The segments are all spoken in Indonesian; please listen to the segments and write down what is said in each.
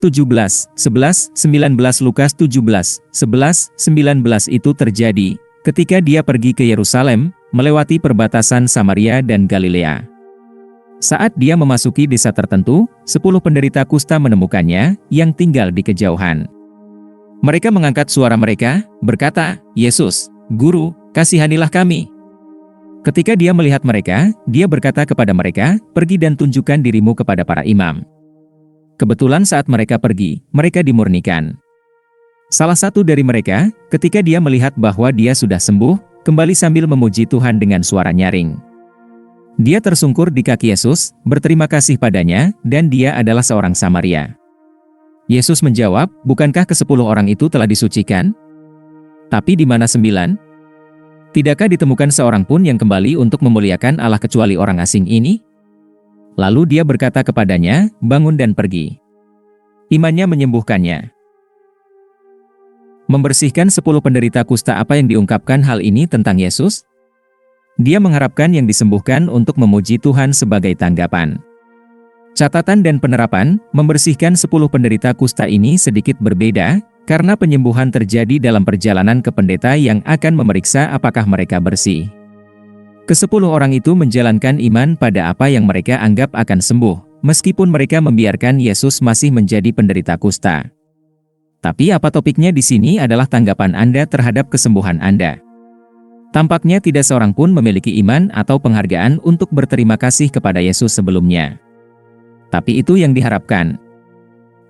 17, 11, 19 Lukas 17, 11, 19 itu terjadi ketika dia pergi ke Yerusalem, melewati perbatasan Samaria dan Galilea. Saat dia memasuki desa tertentu, 10 penderita kusta menemukannya, yang tinggal di kejauhan. Mereka mengangkat suara mereka, berkata, "Yesus, Guru, kasihanilah kami." Ketika dia melihat mereka, dia berkata kepada mereka, "Pergi dan tunjukkan dirimu kepada para imam." Kebetulan saat mereka pergi, mereka dimurnikan. Salah satu dari mereka, ketika dia melihat bahwa dia sudah sembuh, kembali sambil memuji Tuhan dengan suara nyaring. Dia tersungkur di kaki Yesus, berterima kasih padanya, dan dia adalah seorang Samaria. Yesus menjawab, "Bukankah ke-10 orang itu telah disucikan? Tapi di mana 9? Tidakkah ditemukan seorang pun yang kembali untuk memuliakan Allah kecuali orang asing ini?" Lalu dia berkata kepadanya, "Bangun dan pergi." Imannya menyembuhkannya. Membersihkan 10 penderita kusta. Apa yang diungkapkan hal ini tentang Yesus? Dia mengharapkan yang disembuhkan untuk memuji Tuhan sebagai tanggapan. Catatan dan penerapan, membersihkan 10 penderita kusta ini sedikit berbeda, karena penyembuhan terjadi dalam perjalanan ke pendeta yang akan memeriksa apakah mereka bersih. Ke-10 orang itu menjalankan iman pada apa yang mereka anggap akan sembuh, meskipun mereka membiarkan Yesus masih menjadi penderita kusta. Tapi apa topiknya di sini adalah tanggapan Anda terhadap kesembuhan Anda. Tampaknya tidak seorang pun memiliki iman atau penghargaan untuk berterima kasih kepada Yesus sebelumnya. Tapi itu yang diharapkan.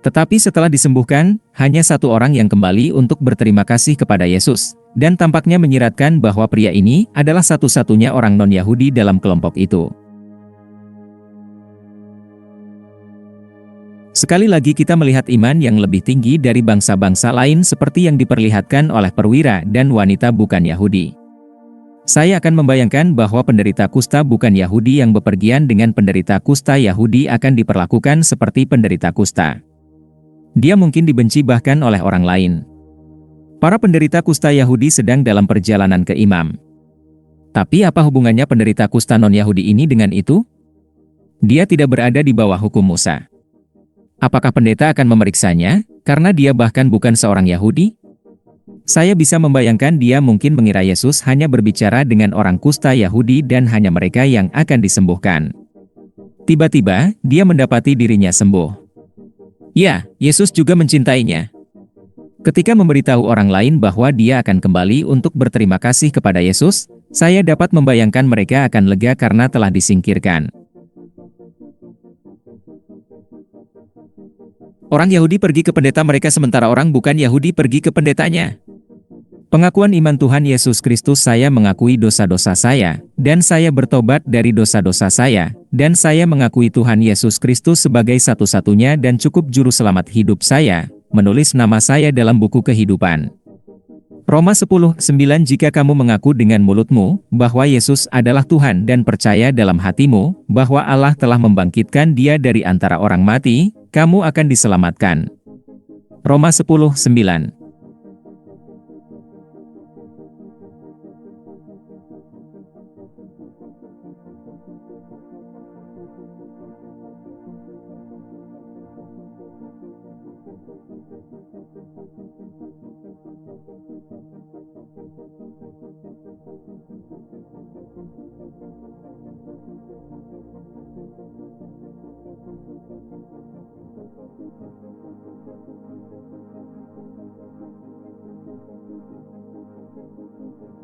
Tetapi setelah disembuhkan, hanya satu orang yang kembali untuk berterima kasih kepada Yesus, dan tampaknya menyiratkan bahwa pria ini adalah satu-satunya orang non-Yahudi dalam kelompok itu. Sekali lagi kita melihat iman yang lebih tinggi dari bangsa-bangsa lain seperti yang diperlihatkan oleh perwira dan wanita bukan Yahudi. Saya akan membayangkan bahwa penderita kusta bukan Yahudi yang bepergian dengan penderita kusta Yahudi akan diperlakukan seperti penderita kusta. Dia mungkin dibenci bahkan oleh orang lain. Para penderita kusta Yahudi sedang dalam perjalanan ke imam. Tapi apa hubungannya penderita kusta non-Yahudi ini dengan itu? Dia tidak berada di bawah hukum Musa. Apakah pendeta akan memeriksanya, karena dia bahkan bukan seorang Yahudi? Saya bisa membayangkan dia mungkin mengira Yesus hanya berbicara dengan orang kusta Yahudi dan hanya mereka yang akan disembuhkan. Tiba-tiba, dia mendapati dirinya sembuh. Ya, Yesus juga mencintainya. Ketika memberitahu orang lain bahwa dia akan kembali untuk berterima kasih kepada Yesus, saya dapat membayangkan mereka akan lega karena telah disingkirkan. Orang Yahudi pergi ke pendeta mereka sementara orang bukan Yahudi pergi ke pendetanya. Pengakuan iman Tuhan Yesus Kristus. Saya mengakui dosa-dosa saya, dan saya bertobat dari dosa-dosa saya, dan saya mengakui Tuhan Yesus Kristus sebagai satu-satunya dan cukup juru selamat hidup saya, menulis nama saya dalam buku kehidupan. Roma 10:9 Jika kamu mengaku dengan mulutmu, bahwa Yesus adalah Tuhan dan percaya dalam hatimu, bahwa Allah telah membangkitkan dia dari antara orang mati, kamu akan diselamatkan. Roma 10:9.